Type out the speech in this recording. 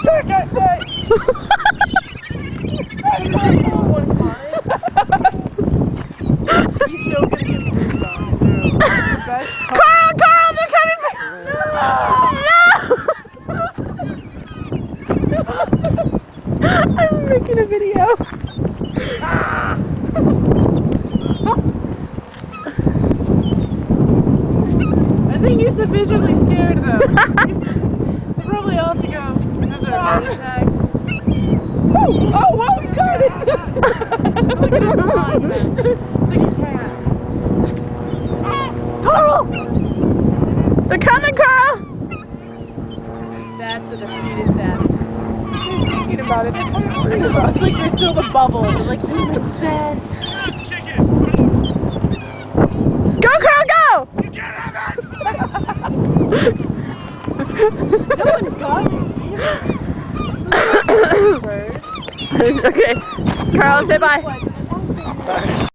Back, I say! He's so gonna get moved on. The best part. Karl, they're coming for No! I'm making a video. I think you're sufficiently scared though. They probably all have to go have their heart attacks. Oh, whoa, you got it! It's like a cat. Karl! They're coming, Karl! That's the defeatist attitude. They're thinking about it. They're kind of thinking about it. It's like there's still the bubble. They're like human scent. Go, Karl, go! No one's got it. Okay. Karl, say bye.